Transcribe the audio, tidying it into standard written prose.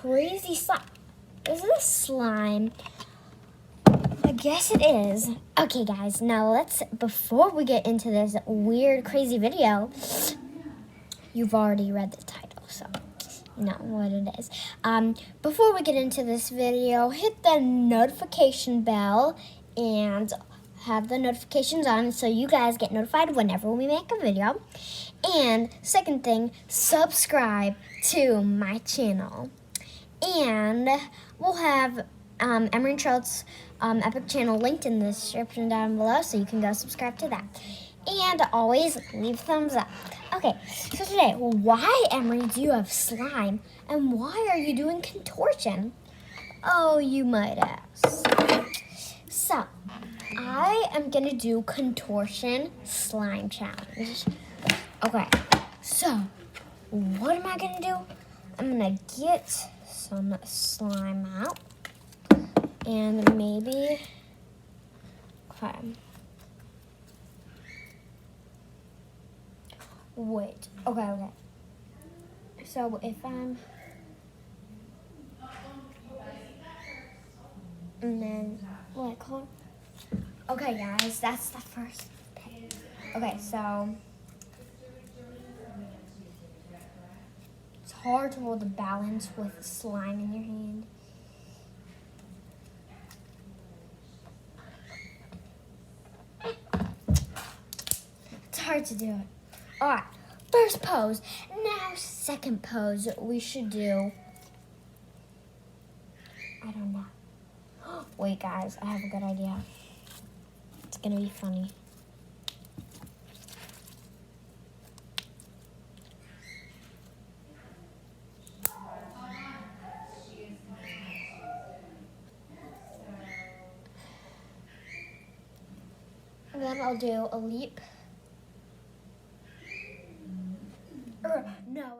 crazy slime. Is this slime? I guess it is. Okay, guys, now before we get into this weird, crazy video, you've already read the title, so you know what it is. Before we get into this video, hit the notification bell and have the notifications on so you guys get notified whenever we make a video. And second thing, subscribe to my channel. And we'll have Emery and Charlotte's Epic channel linked in the description down below, so you can go subscribe to that. And always leave thumbs up. Okay, so today, why, Emery, do you have slime? And why are you doing contortion? Oh, you might ask. So, I am going to do contortion slime challenge. Okay, so what am I going to do? I'm going to get some slime out. And maybe, okay. Wait, okay. So if I'm, and then, what called? Okay, guys, that's the first thing. Okay, so it's hard to hold the balance with slime in your hand. It's hard to do it. All right, first pose. Now, second pose we should do. I don't know. Wait, guys, I have a good idea. It's gonna be funny. And then I'll do a leap. No.